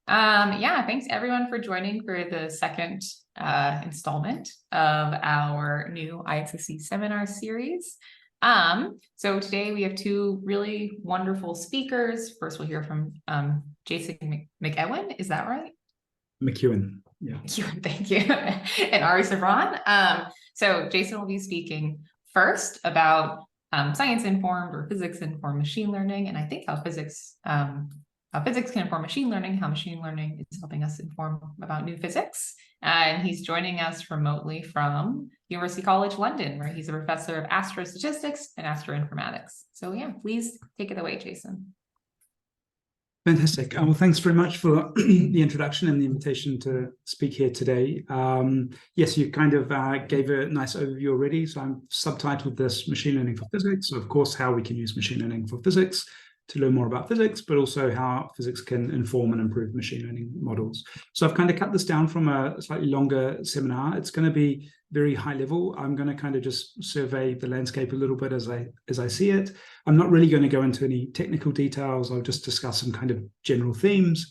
Yeah, thanks everyone for joining for the second installment of our new ISSC seminar series. So today we have two really wonderful speakers. First, we'll hear from Jason McEwen. Is that right? McEwen. Yeah. McEwen, thank you. And Ari Savran. So Jason will be speaking first about science-informed or physics-informed machine learning, and I think how physics can inform machine learning, how machine learning is helping us inform about new physics. And he's joining us remotely from University College London, where he's a professor of astrostatistics and astroinformatics. So yeah, please take it away, Jason. Fantastic. Well, thanks very much for the introduction and the invitation to speak here today. Yes, you kind of gave a nice overview already. So I'm subtitled this Machine Learning for Physics. So of course, how we can use machine learning for physics to learn more about physics, but also how physics can inform and improve machine learning models. So I've kind of cut this down from a slightly longer seminar. It's going to be very high level. I'm going to kind of just survey the landscape a little bit as I see it. I'm not really going to go into any technical details. I'll just discuss some kind of general themes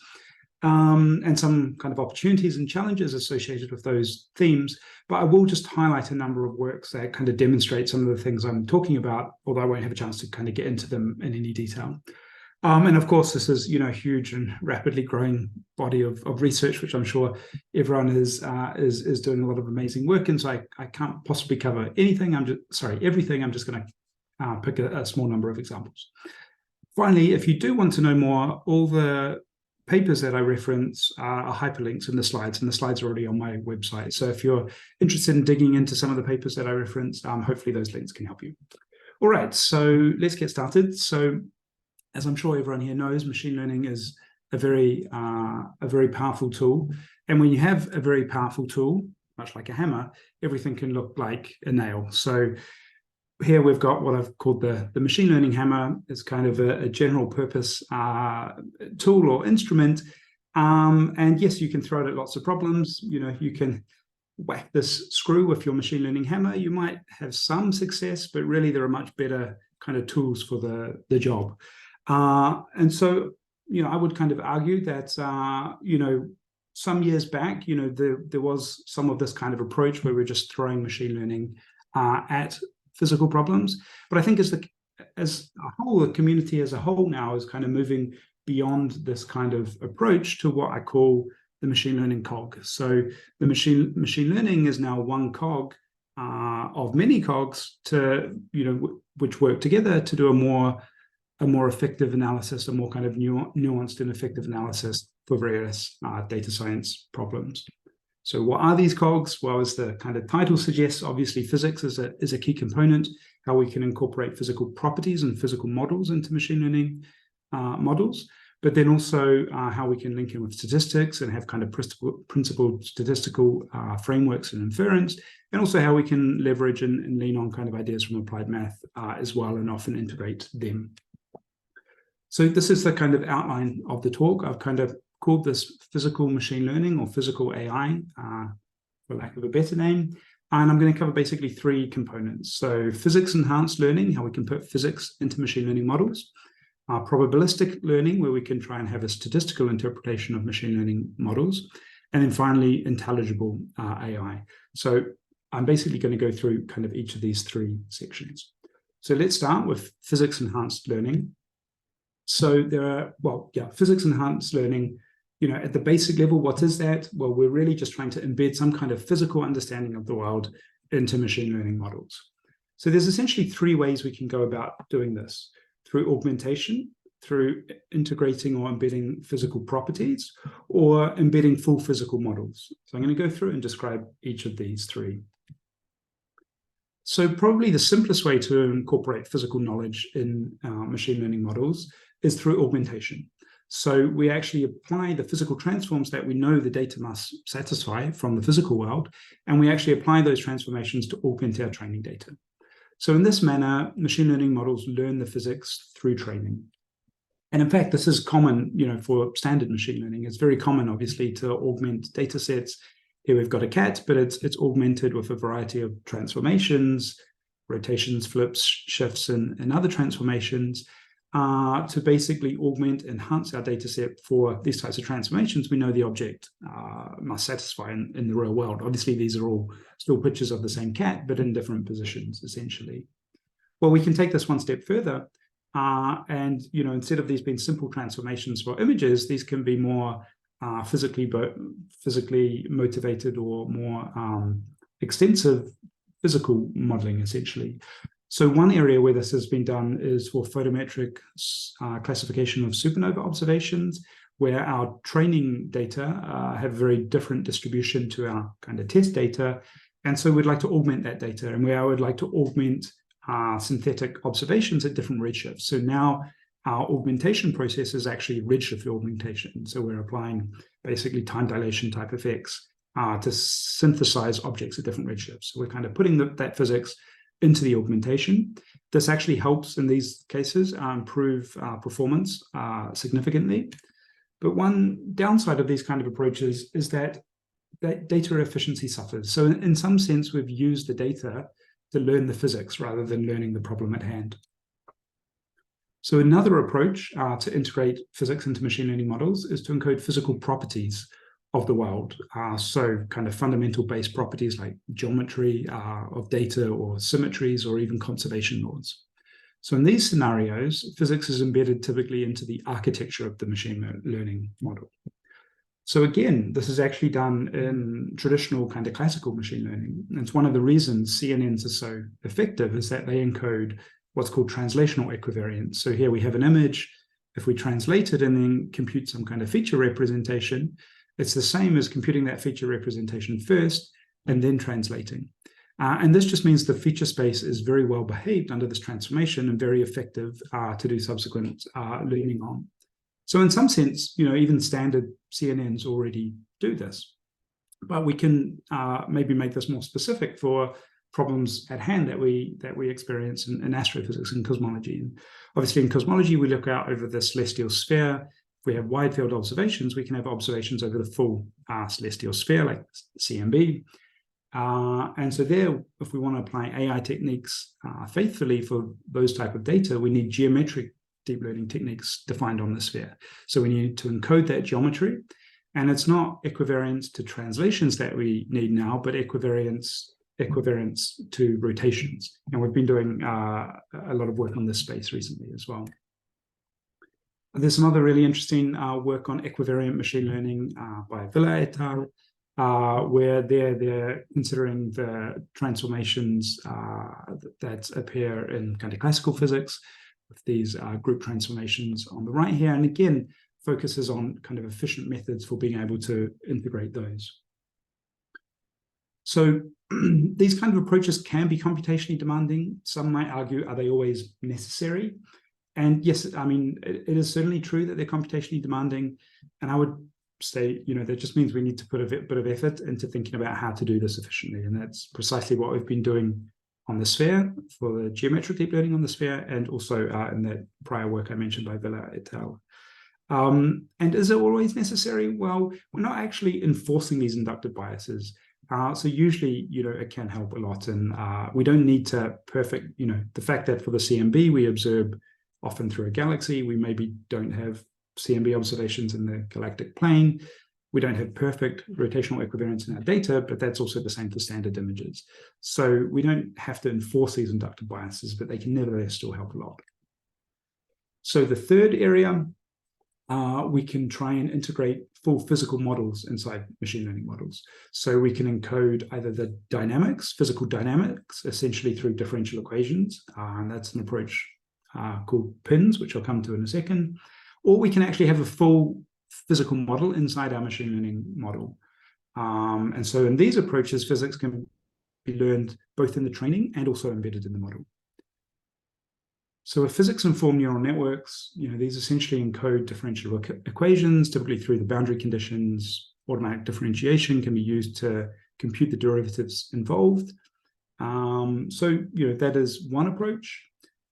and some kind of opportunities and challenges associated with those themes. But I will just highlight a number of works that kind of demonstrate some of the things I'm talking about, although I won't have a chance to kind of get into them in any detail. And of course, this is, a huge and rapidly growing body of research, which I'm sure everyone is doing a lot of amazing work in. So I can't possibly cover anything. Everything. I'm just going to pick a small number of examples. Finally, if you do want to know more, all the papers that I reference are hyperlinks in the slides, and the slides are already on my website. So if you're interested in digging into some of the papers that I referenced, hopefully those links can help you. All right, so let's get started. So as I'm sure everyone here knows, machine learning is a very powerful tool. And when you have a very powerful tool, much like a hammer, everything can look like a nail. So here we've got what I've called the machine learning hammer. It's kind of a general purpose tool or instrument. And yes, you can throw it at lots of problems. You can whack this screw with your machine learning hammer. You might have some success, but really there are much better kind of tools for the job. And so, I would kind of argue that, some years back, there was some of this kind of approach where we're just throwing machine learning at physical problems. But I think as a whole, the community as a whole now is kind of moving beyond this kind of approach to what I call the machine learning cog. So the machine learning is now one cog of many cogs to, which work together to do a more effective analysis, a more kind of nuanced and effective analysis for various data science problems. So what are these cogs? Well, as the kind of title suggests, obviously physics is a key component, how we can incorporate physical properties and physical models into machine learning models, but then also how we can link in with statistics and have kind of principled statistical frameworks and inference, and also how we can leverage and lean on kind of ideas from applied math as well and often integrate them. So this is the kind of outline of the talk. I've kind of called this physical machine learning or physical AI, for lack of a better name. And I'm going to cover basically three components. So physics-enhanced learning, how we can put physics into machine learning models. Probabilistic learning, where we can try and have a statistical interpretation of machine learning models. And then finally, intelligible AI. So I'm basically going to go through kind of each of these three sections. So let's start with physics-enhanced learning. So there are, physics-enhanced learning, at the basic level, what is that? Well, we're really just trying to embed some kind of physical understanding of the world into machine learning models. So there's essentially three ways we can go about doing this: through augmentation, through integrating or embedding physical properties, or embedding full physical models. So I'm going to go through and describe each of these three. So probably the simplest way to incorporate physical knowledge in machine learning models is through augmentation. So we actually apply the physical transforms that we know the data must satisfy from the physical world, and we actually apply those transformations to augment our training data. So in this manner, machine learning models learn the physics through training. And in fact, this is common, for standard machine learning. It's very common, obviously, to augment data sets. Here we've got a cat, but it's augmented with a variety of transformations, rotations, flips, shifts, and other transformations. to basically augment, enhance our data set for these types of transformations we know the object must satisfy in the real world. Obviously, these are all still pictures of the same cat, but in different positions, essentially. Well, we can take this one step further, and instead of these being simple transformations for images, these can be more physically motivated or more extensive physical modeling, essentially. So one area where this has been done is for photometric classification of supernova observations, where our training data have very different distribution to our kind of test data. And so we'd like to augment that data, and where I would like to augment synthetic observations at different redshifts. So now our augmentation process is actually redshift augmentation. So we're applying basically time dilation type effects to synthesize objects at different redshifts. So we're kind of putting that physics into the augmentation. This actually helps in these cases improve performance significantly. But one downside of these kind of approaches is that data efficiency suffers. So in some sense, we've used the data to learn the physics rather than learning the problem at hand. So another approach to integrate physics into machine learning models is to encode physical properties of the world. So kind of fundamental base properties like geometry of data, or symmetries, or even conservation laws. So in these scenarios, physics is embedded typically into the architecture of the machine learning model. So again, this is actually done in traditional kind of classical machine learning. And it's one of the reasons CNNs are so effective, is that they encode what's called translational equivariance. So here we have an image. If we translate it and then compute some kind of feature representation, it's the same as computing that feature representation first and then translating. And this just means the feature space is very well behaved under this transformation and very effective to do subsequent learning on. So in some sense, even standard CNNs already do this. But we can maybe make this more specific for problems at hand that we experience in astrophysics and cosmology. And obviously in cosmology, we look out over the celestial sphere. If we have wide field observations, we can have observations over the full celestial sphere, like CMB. And so there, if we want to apply AI techniques faithfully for those type of data, we need geometric deep learning techniques defined on the sphere. So we need to encode that geometry. And it's not equivariance to translations that we need now, but equivariance to rotations. And we've been doing a lot of work on this space recently as well. There's some other really interesting work on equivariant machine learning by Villa et al., where they're considering the transformations that appear in kind of classical physics, with these group transformations on the right here. And again, focuses on kind of efficient methods for being able to integrate those. So these kind of approaches can be computationally demanding. Some might argue, are they always necessary? And yes, I mean, it is certainly true that they're computationally demanding. And I would say, that just means we need to put a bit of effort into thinking about how to do this efficiently. And that's precisely what we've been doing on the sphere for the geometric deep learning on the sphere, and also in that prior work I mentioned by Villa et al. And is it always necessary? Well, we're not actually enforcing these inductive biases. So usually, it can help a lot. And we don't need to perfect, the fact that for the CMB, we observe often through a galaxy, we maybe don't have CMB observations in the galactic plane. We don't have perfect rotational equivariance in our data, but that's also the same for standard images. So we don't have to enforce these inductive biases, but they can nevertheless still help a lot. So the third area, we can try and integrate full physical models inside machine learning models. So we can encode either the dynamics, physical dynamics, essentially through differential equations. And that's an approach called PINs, which I'll come to in a second. Or we can actually have a full physical model inside our machine learning model. And so in these approaches, physics can be learned both in the training and also embedded in the model. So with physics-informed neural networks, these essentially encode differential equations, typically through the boundary conditions. Automatic differentiation can be used to compute the derivatives involved. So that is one approach.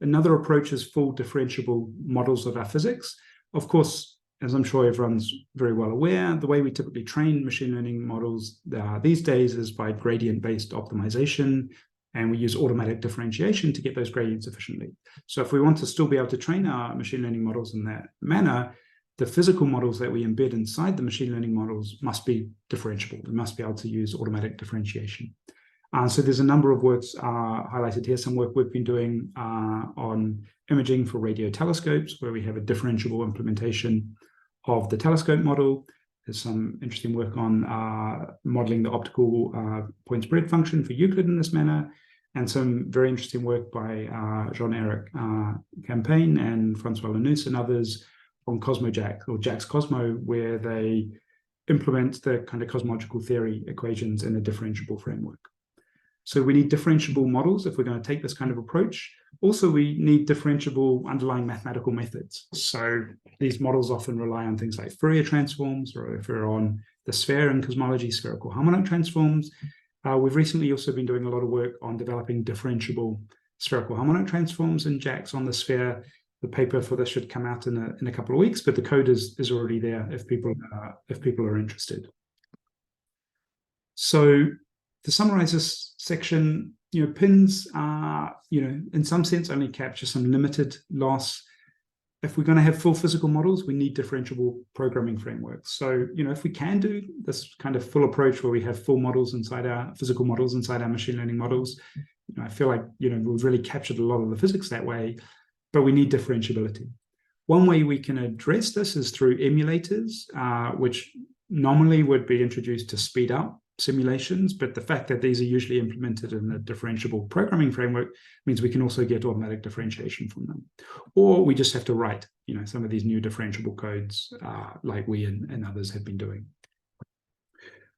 Another approach is full differentiable models of our physics. Of course, as I'm sure everyone's very well aware, the way we typically train machine learning models these days is by gradient-based optimization. and we use automatic differentiation to get those gradients efficiently. So if we want to still be able to train our machine learning models in that manner, the physical models that we embed inside the machine learning models must be differentiable. We must be able to use automatic differentiation. So there's a number of works highlighted here. Some work we've been doing on imaging for radio telescopes, where we have a differentiable implementation of the telescope model. There's some interesting work on modeling the optical point spread function for Euclid in this manner, and some very interesting work by Jean-Eric Campagne and Francois Lanous and others on CosmoJax or JAX Cosmo, where they implement the kind of cosmological theory equations in a differentiable framework. So we need differentiable models if we're going to take this kind of approach. Also, we need differentiable underlying mathematical methods. So these models often rely on things like Fourier transforms, or if we're on the sphere in cosmology, spherical harmonic transforms. We've recently also been doing a lot of work on developing differentiable spherical harmonic transforms in JAX on the sphere. The paper for this should come out in a couple of weeks, but the code is already there if people are interested. So to summarize this section, pins in some sense only capture some limited loss. If we're going to have full physical models, we need differentiable programming frameworks. So, if we can do this kind of full approach where we have full models inside our physical models inside our machine learning models, I feel like, we've really captured a lot of the physics that way, but we need differentiability. One way we can address this is through emulators, which nominally would be introduced to speed up simulations, but the fact that these are usually implemented in a differentiable programming framework means we can also get automatic differentiation from them. Or we just have to write, some of these new differentiable codes like we and others have been doing.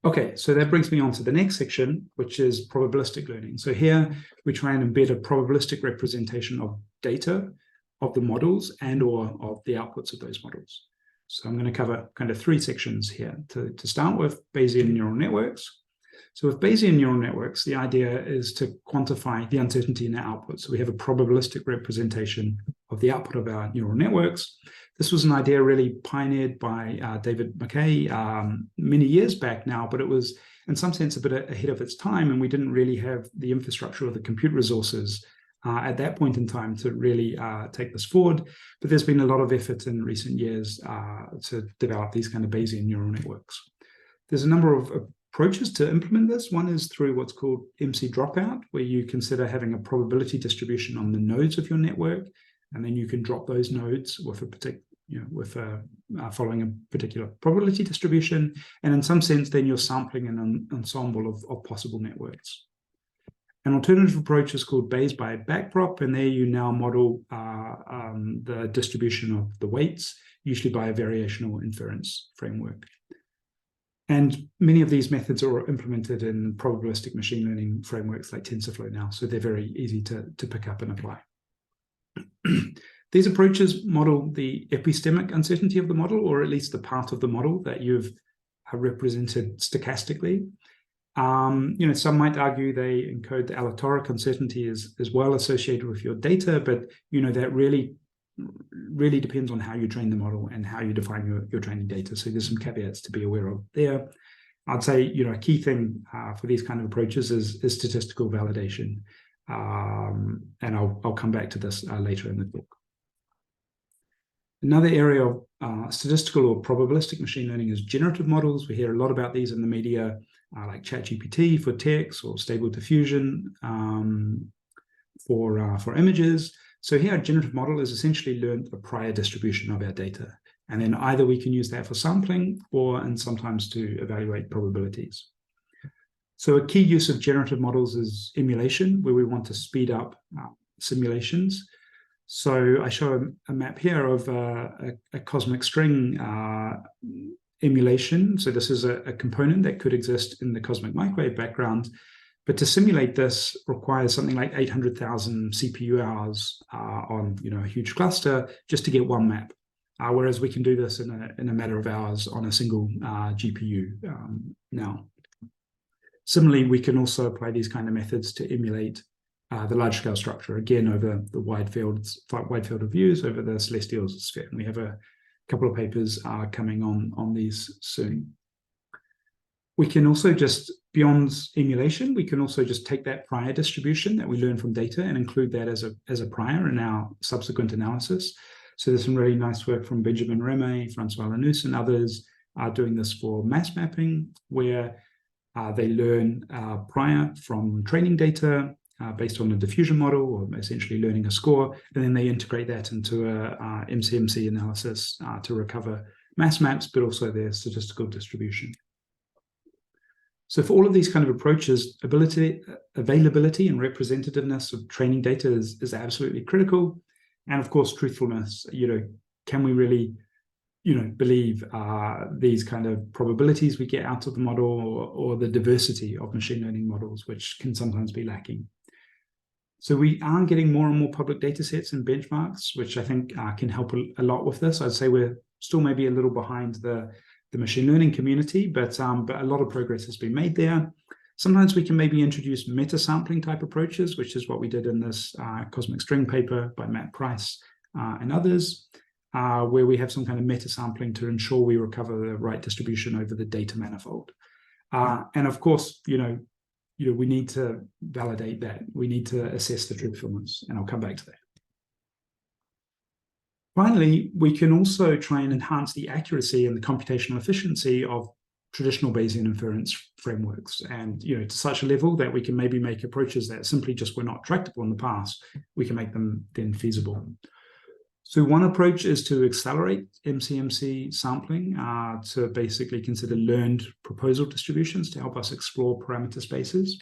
Okay, so that brings me on to the next section, which is probabilistic learning. So here we try and embed a probabilistic representation of data, of the models, and or of the outputs of those models. So I'm going to cover kind of three sections here. To start with, Bayesian neural networks. So with Bayesian neural networks, the idea is to quantify the uncertainty in their output. So we have a probabilistic representation of the output of our neural networks. This was an idea really pioneered by David McKay many years back now, but it was in some sense a bit ahead of its time, and we didn't really have the infrastructure or the compute resources at that point in time to really take this forward. But there's been a lot of effort in recent years to develop these kind of Bayesian neural networks. There's a number of approaches to implement this. One is through what's called MC dropout, where you consider having a probability distribution on the nodes of your network, and then you can drop those nodes with a particular, following a particular probability distribution. And in some sense, then you're sampling an ensemble of possible networks. An alternative approach is called Bayes by backprop, and there you now model the distribution of the weights, usually by a variational inference framework. And many of these methods are implemented in probabilistic machine learning frameworks like TensorFlow now, so they're very easy to pick up and apply. These approaches model the epistemic uncertainty of the model, or at least the part of the model that you've represented stochastically. Some might argue they encode the aleatoric uncertainty as well associated with your data, but that really depends on how you train the model and how you define your training data. So there's some caveats to be aware of there. I'd say a key thing for these kind of approaches is statistical validation, and I'll come back to this later in the talk. Another area of statistical or probabilistic machine learning is generative models. We hear a lot about these in the media, like ChatGPT for text or Stable Diffusion for images. So here, a generative model is essentially learned a prior distribution of our data. And then either we can use that for sampling and sometimes to evaluate probabilities. So a key use of generative models is emulation, where we want to speed up simulations. So I show a map here of a cosmic string emulation. So this is a component that could exist in the cosmic microwave background, but to simulate this requires something like 800,000 CPU hours on a huge cluster just to get one map. Whereas we can do this in a matter of hours on a single GPU now. Similarly, we can also apply these kind of methods to emulate the large-scale structure, again, over the wide field of views over the celestial sphere. And we have a couple of papers coming on these soon. We can also just, beyond emulation, we can also just take that prior distribution that we learn from data and include that as a prior in our subsequent analysis. So there's some really nice work from Benjamin Remy, Francois Lanus, and others doing this for mass mapping, where they learn prior from training data based on a diffusion model, or essentially learning a score, and then they integrate that into a MCMC analysis to recover mass maps, but also their statistical distribution. So for all of these kind of approaches, availability and representativeness of training data is absolutely critical. And of course, truthfulness, can we really, believe these kind of probabilities we get out of the model, or the diversity of machine learning models, which can sometimes be lacking. So we are getting more and more public data sets and benchmarks, which I think can help a lot with this. I'd say we're still maybe a little behind the machine learning community, but a lot of progress has been made there. Sometimes we can maybe introduce meta-sampling type approaches, which is what we did in this cosmic string paper by Matt Price and others, where we have some kind of meta-sampling to ensure we recover the right distribution over the data manifold. And of course, we need to validate that. We need to assess the truthfulness, and I'll come back to that. Finally, we can also try and enhance the accuracy and the computational efficiency of traditional Bayesian inference frameworks, and to such a level that we can maybe make approaches that simply just were not tractable in the past, we can make them then feasible. So one approach is to accelerate MCMC sampling to basically consider learned proposal distributions to help us explore parameter spaces.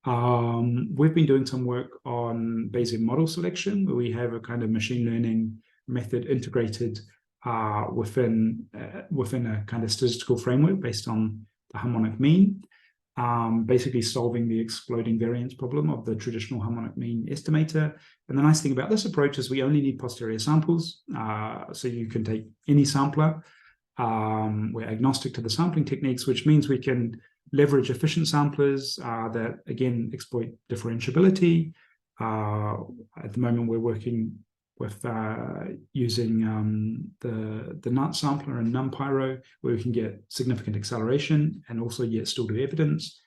We've been doing some work on Bayesian model selection, where we have a kind of machine learning method integrated within a kind of statistical framework based on the harmonic mean, basically solving the exploding variance problem of the traditional harmonic mean estimator. And the nice thing about this approach is we only need posterior samples, so you can take any sampler. We're agnostic to the sampling techniques, which means we can leverage efficient samplers that, again, exploit differentiability. At the moment, we're working with using the NUT sampler and NumPyro, where we can get significant acceleration and also yet still do evidence.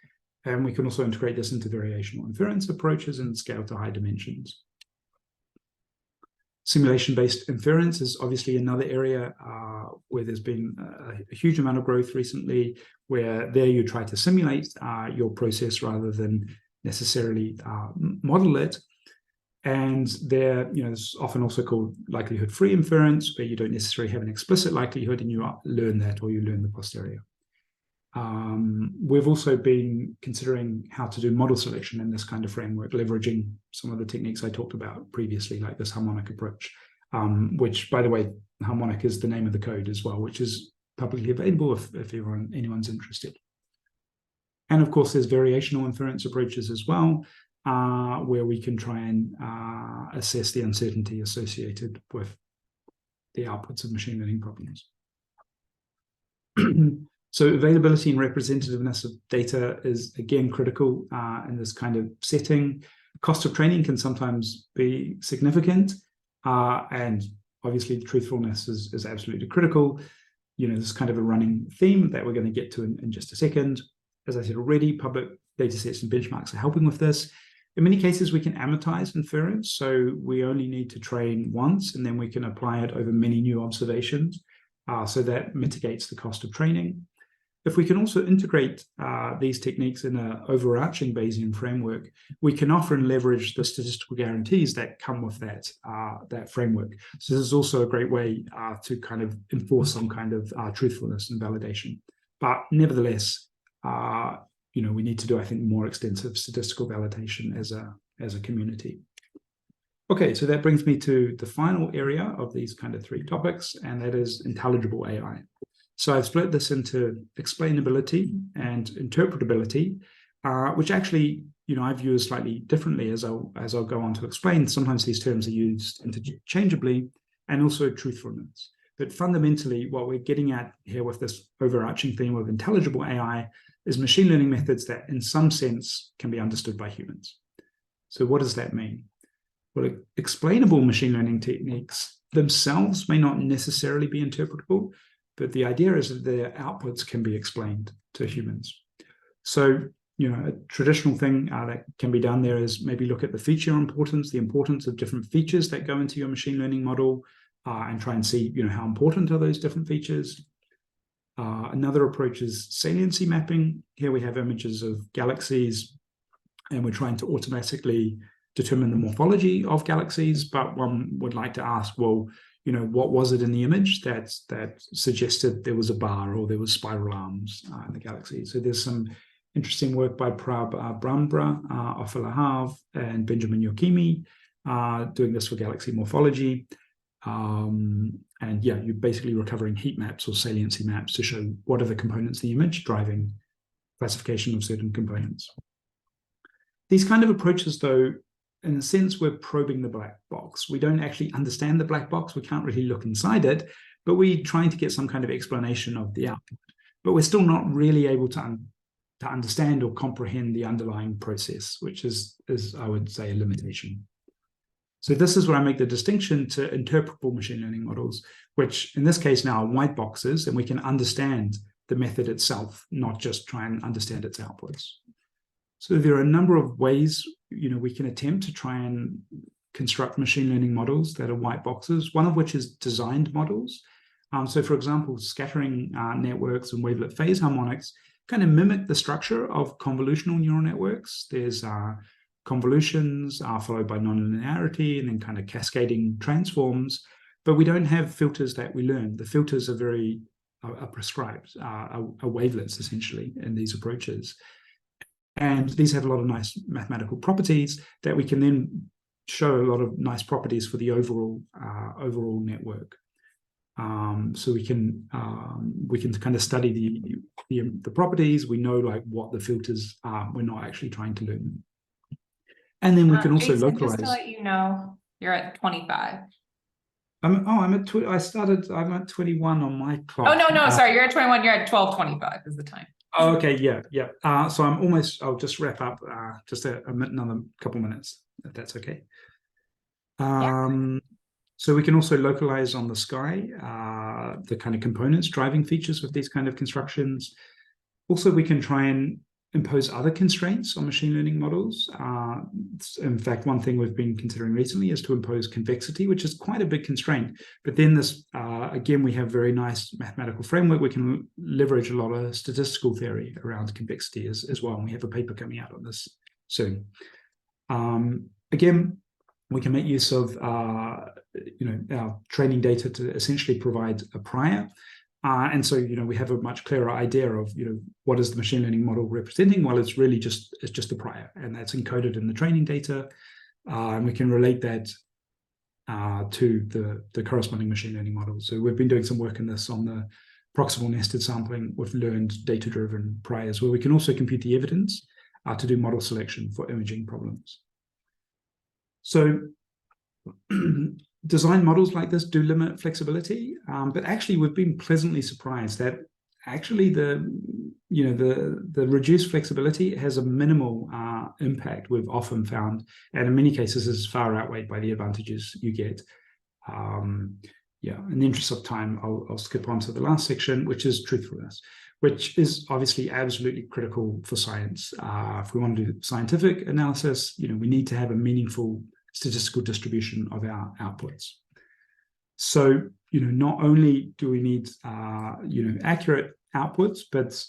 And we can also integrate this into variational inference approaches and scale to high dimensions. Simulation-based inference is obviously another area where there's been a huge amount of growth recently, where there you try to simulate your process rather than necessarily model it. And there, it's often also called likelihood-free inference, where you don't necessarily have an explicit likelihood and you learn that, or you learn the posterior. We've also been considering how to do model selection in this kind of framework, leveraging some of the techniques I talked about previously, like this harmonic approach, which, by the way, harmonic is the name of the code as well, which is publicly available if anyone's interested. And of course, there's variational inference approaches as well, where we can try and assess the uncertainty associated with the outputs of machine learning problems. So availability and representativeness of data is, again, critical in this kind of setting. Cost of training can sometimes be significant, and obviously truthfulness is absolutely critical. There's kind of a running theme that we're going to get to in just a second. As I said already, public data sets and benchmarks are helping with this. In many cases, we can amortize inference, so we only need to train once, and then we can apply it over many new observations, so that mitigates the cost of training. If we can also integrate these techniques in an overarching Bayesian framework, we can often leverage the statistical guarantees that come with that framework. So this is also a great way to kind of enforce some kind of truthfulness and validation. But nevertheless, we need to do, I think, more extensive statistical validation as a community. Okay, so that brings me to the final area of these kind of three topics, and that is intelligible AI. So I've split this into explainability and interpretability, which actually, I view as slightly differently as I'll go on to explain. Sometimes these terms are used interchangeably, and also truthfulness. But fundamentally, what we're getting at here with this overarching theme of intelligible AI is machine learning methods that, in some sense, can be understood by humans. So what does that mean? Well, explainable machine learning techniques themselves may not necessarily be interpretable, but the idea is that their outputs can be explained to humans. So, a traditional thing that can be done there is maybe look at the feature importance, the importance of different features that go into your machine learning model, and try and see, how important are those different features. Another approach is saliency mapping. Here we have images of galaxies, and we're trying to automatically determine the morphology of galaxies, but one would like to ask, well, what was it in the image that suggested there was a bar or there was spiral arms in the galaxy? So there's some interesting work by Prab Brambra, Ofer Lahav, and Benjamin Yokimi doing this for galaxy morphology. And yeah, you're basically recovering heat maps or saliency maps to show what are the components of the image driving classification of certain components. These kind of approaches, though, in a sense, we're probing the black box. We don't actually understand the black box. We can't really look inside it, but we're trying to get some kind of explanation of the output. But we're still not really able to understand or comprehend the underlying process, which is, I would say, a limitation. So this is where I make the distinction to interpretable machine learning models, which in this case now are white boxes, and we can understand the method itself, not just try and understand its outputs. So there are a number of ways, we can attempt to try and construct machine learning models that are white boxes, one of which is designed models. So for example, scattering networks and wavelet phase harmonics kind of mimic the structure of convolutional neural networks. There's convolutions followed by nonlinearity and then kind of cascading transforms, but we don't have filters that we learn. The filters are very prescribed, are wavelets essentially in these approaches. And these have a lot of nice mathematical properties that we can then show a lot of nice properties for the overall network. So we can kind of study the properties. We know like what the filters are. We're not actually trying to learn them. And then we can also Jason, localize. just to let you know, you're at 25. I'm at 21 on my clock. Oh, no, sorry, you're at 21. You're at 12:25 is the time. Oh, okay, yeah. So I'll just wrap up just another couple minutes, if that's okay. So we can also localize on the sky the kind of components, driving features of these kind of constructions. Also, we can try and impose other constraints on machine learning models. In fact, one thing we've been considering recently is to impose convexity, which is quite a big constraint. But then this, again, we have very nice mathematical framework. We can leverage a lot of statistical theory around convexity as well. And we have a paper coming out on this soon. Again, we can make use of our training data to essentially provide a prior. And so, we have a much clearer idea of, what is the machine learning model representing? Well, it's really just a prior, and that's encoded in the training data. And we can relate that to the corresponding machine learning model. So we've been doing some work in this on the proximal nested sampling with learned data-driven priors, where we can also compute the evidence to do model selection for imaging problems. So design models like this do limit flexibility, but actually we've been pleasantly surprised that actually the reduced flexibility has a minimal impact, we've often found, and in many cases is far outweighed by the advantages you get. In the interest of time, I'll skip on to the last section, which is truthfulness, which is obviously absolutely critical for science. If we want to do scientific analysis, we need to have a meaningful statistical distribution of our outputs. So, not only do we need, accurate outputs, but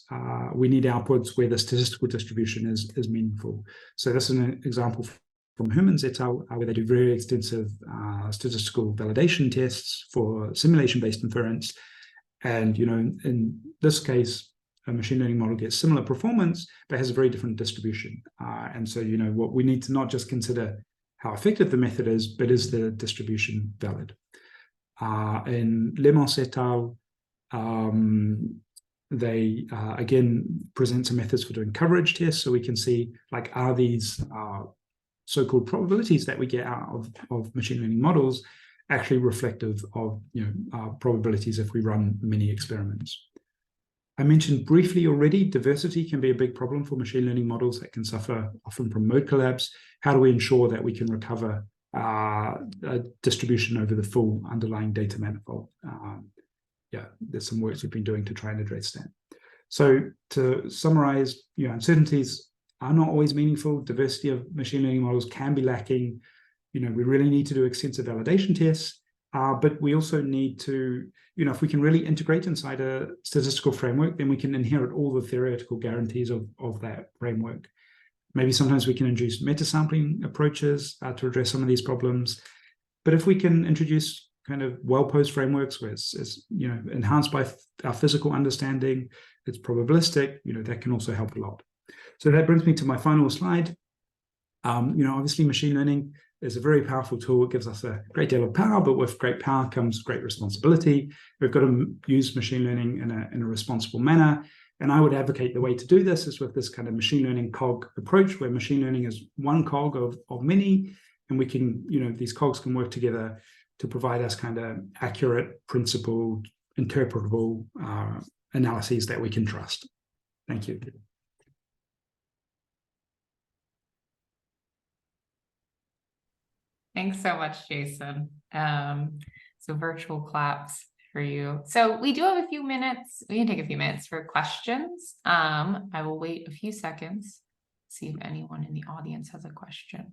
we need outputs where the statistical distribution is meaningful. So this is an example from Hermans et al., where they do very extensive statistical validation tests for simulation-based inference. And, in this case, a machine learning model gets similar performance, but has a very different distribution. And so, what we need to not just consider how effective the method is, but is the distribution valid? In Lemos et al., they again present some methods for doing coverage tests, so we can see are these so-called probabilities that we get out of machine learning models actually reflective of probabilities if we run many experiments. I mentioned briefly already, diversity can be a big problem for machine learning models that can suffer often from mode collapse. How do we ensure that we can recover a distribution over the full underlying data manifold? there's some work we've been doing to try and address that. So to summarize, uncertainties are not always meaningful. Diversity of machine learning models can be lacking. We really need to do extensive validation tests, but we also need to, if we can really integrate inside a statistical framework, then we can inherit all the theoretical guarantees of that framework. Maybe sometimes we can introduce meta-sampling approaches to address some of these problems. But if we can introduce kind of well-posed frameworks where it's enhanced by our physical understanding, it's probabilistic, that can also help a lot. So that brings me to my final slide. Obviously machine learning is a very powerful tool. It gives us a great deal of power, but with great power comes great responsibility. We've got to use machine learning in a responsible manner. And I would advocate the way to do this is with this kind of machine learning cog approach, where machine learning is one cog of many, and we can, these cogs can work together to provide us kind of accurate, principled, interpretable analyses that we can trust. Thank you. Thanks so much, Jason. So virtual claps for you. So we do have a few minutes. We can take a few minutes for questions. I will wait a few seconds, see if anyone in the audience has a question.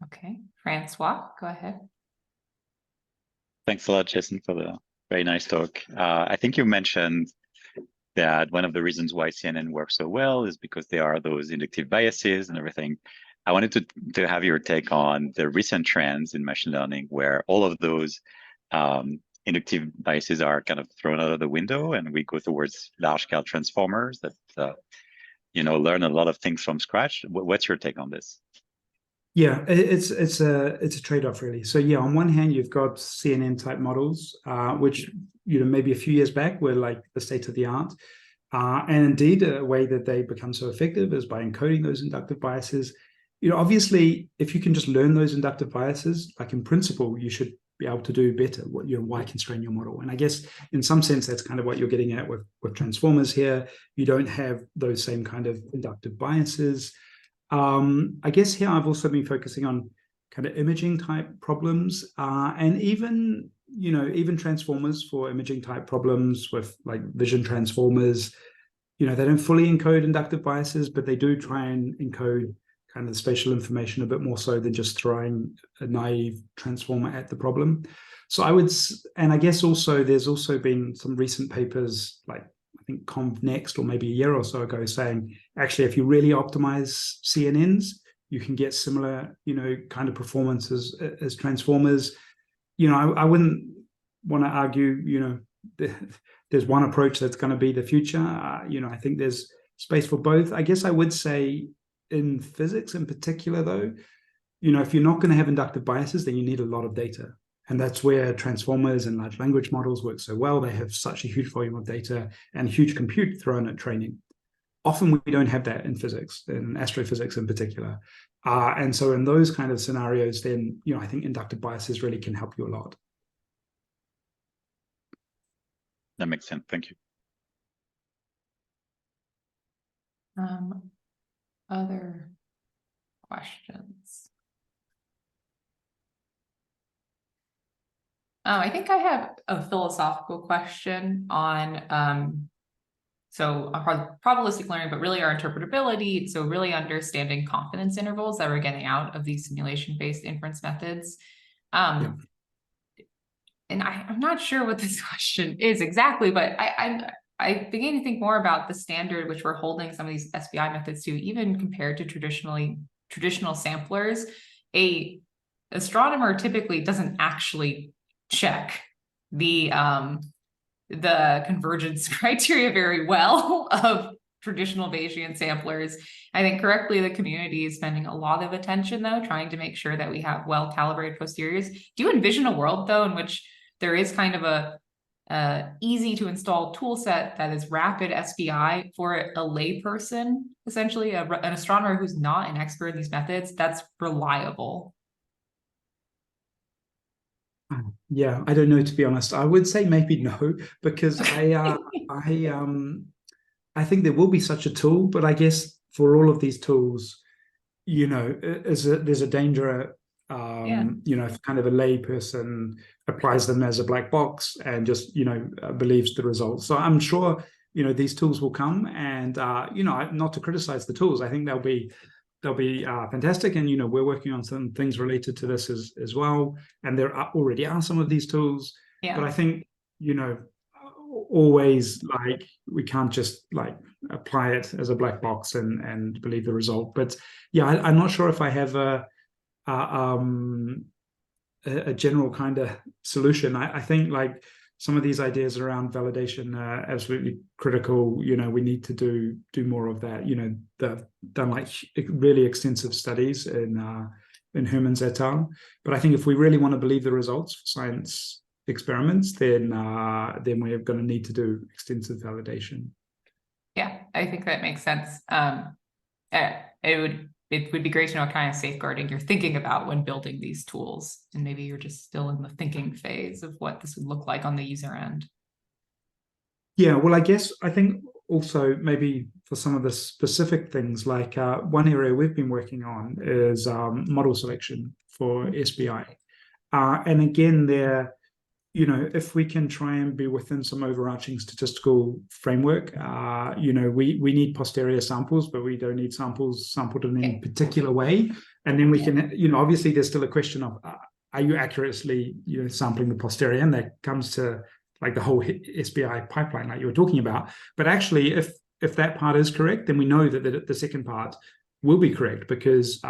Okay, Francois, go ahead. Thanks a lot, Jason, for the very nice talk. I think you mentioned that one of the reasons why CNN works so well is because there are those inductive biases and everything. I wanted to have your take on the recent trends in machine learning where all of those inductive biases are kind of thrown out of the window and we go towards large-scale transformers that learn a lot of things from scratch. What's your take on this? Yeah, it's a trade-off, really. So yeah, on one hand, you've got CNN type models, which maybe a few years back were like the state of the art, and indeed a way that they become so effective is by encoding those inductive biases. Obviously, if you can just learn those inductive biases, like in principle, you should be able to do better. Why constrain your model? And I guess in some sense, that's kind of what you're getting at with transformers here. You don't have those same kind of inductive biases. I guess here I've also been focusing on kind of imaging type problems, and even transformers for imaging type problems with like vision transformers. They don't fully encode inductive biases, but they do try and encode kind of the spatial information a bit more so than just throwing a naive transformer at the problem. So I guess also there's also been some recent papers like I think ConvNext or maybe a year or so ago saying, actually, if you really optimize CNNs, you can get similar, kind of performance as transformers. I wouldn't want to argue, there's one approach that's going to be the future. I think there's space for both. I guess I would say in physics in particular, though, if you're not going to have inductive biases, then you need a lot of data. And that's where transformers and large language models work so well. They have such a huge volume of data and huge compute thrown at training. Often we don't have that in physics, in astrophysics in particular. And so in those kind of scenarios, then, I think inductive biases really can help you a lot. That makes sense. Thank you. Other questions? I think I have a philosophical question on so probabilistic learning, but really our interpretability. So really understanding confidence intervals that we're getting out of these simulation-based inference methods. And I'm not sure what this question is exactly, but I began to think more about the standard which we're holding some of these SBI methods to, even compared to traditional samplers. A astronomer typically doesn't actually check the convergence criteria very well of traditional Bayesian samplers. I think correctly the community is spending a lot of attention, though, trying to make sure that we have well-calibrated posteriors. Do you envision a world, though, in which there is kind of a easy to install tool set that is rapid SBI for a layperson, essentially an astronomer who's not an expert in these methods, that's reliable? Yeah, I don't know, to be honest. I would say maybe no, because I think there will be such a tool, but I guess for all of these tools, there's a danger, if kind of a lay person applies them as a black box and just, believes the results. So I'm sure, these tools will come, and, not to criticize the tools, I think they'll be fantastic. And, we're working on some things related to this as well. And there already are some of these tools, but I think, always, like, we can't just like apply it as a black box and believe the result. But yeah, I'm not sure if I have a general kind of solution. I think like some of these ideas around validation are absolutely critical. We need to do more of that. They've done like really extensive studies in Herman's et al. But I think if we really want to believe the results for science experiments, then we're going to need to do extensive validation. Yeah, I think that makes sense. It would be great to know what kind of safeguarding you're thinking about when building these tools, and maybe you're just still in the thinking phase of what this would look like on the user end. Yeah, well, I think also maybe for some of the specific things, like one area we've been working on is model selection for SBI. And again, there, if we can try and be within some overarching statistical framework, we need posterior samples, but we don't need samples sampled in any particular way. And then we can, obviously there's still a question of, are you accurately, sampling the posterior? And that comes to like the whole SBI pipeline like you were talking about. But actually, if that part is correct, then we know that the second part will be correct, because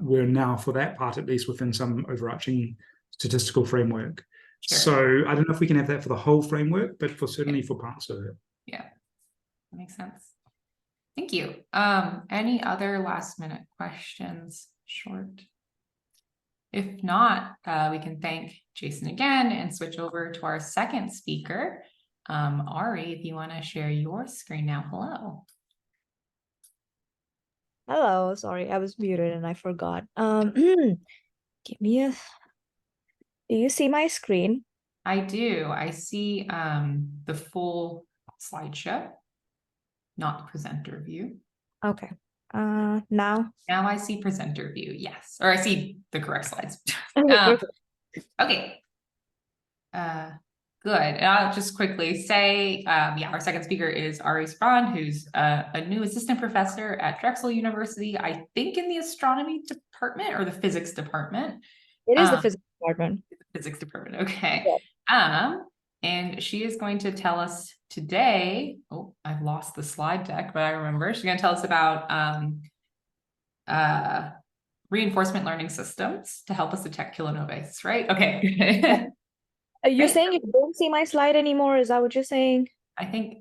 we're now, for that part at least, within some overarching statistical framework. Sure. So I don't know if we can have that for the whole framework, but certainly for parts of it. Yeah, that makes sense. Thank you. Any other last minute questions? Short. If not, we can thank Jason again and switch over to our second speaker. Ari, if you want to share your screen now. Hello. Hello, sorry, I was muted and I forgot. Give me a... Do you see my screen? I do. I see the full slideshow, not presenter view. Okay. Now? Now I see presenter view, yes. Or I see the correct slides. Okay. Good. And I'll just quickly say, our second speaker is Ari Sabran, who's a new assistant professor at Drexel University, I think in the astronomy department or the physics department. It is the physics department. Physics department, okay. Yeah. And she is going to tell us today, oh, I've lost the slide deck, but I remember she's going to tell us about reinforcement learning systems to help us detect kilonovae, right? Okay. Are you saying you don't see my slide anymore? Is that what you're saying? I think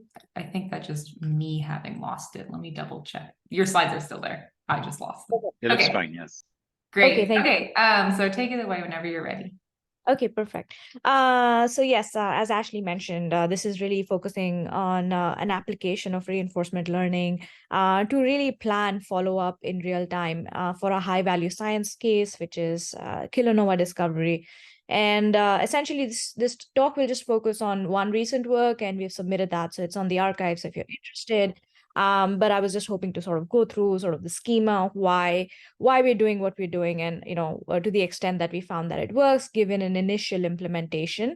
that's just me having lost it. Let me double check. Your slides are still there. I just lost them. It looks fine, yes. Great. Okay. So take it away whenever you're ready. Okay, perfect. So yes, as Ashley mentioned, this is really focusing on an application of reinforcement learning to really plan follow-up in real time for a high-value science case, which is kilonova discovery. And essentially, this talk will just focus on one recent work, and we've submitted that, so it's on the archives if you're interested. But I was just hoping to sort of go through sort of the schema of why we're doing what we're doing, and to the extent that we found that it works given an initial implementation,